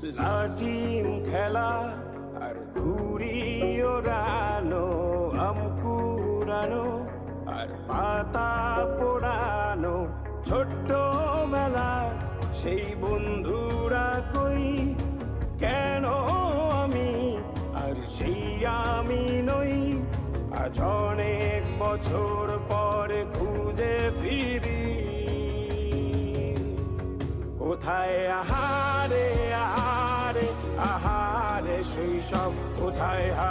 লাটিম খেলা আর ঘুড়ি ওড়ানো, আম কুড়ানো আর পাতা পোড়ানো, ছোট্ট মেলা সেই বন্ধুরা কই, কেন আমি আর সেই আমি নই। আজ অনেক বছর পরে খুঁজে ফিরি, কোথায় আহারে আহারে আহারে সেই সব কোথায় হারিয়ে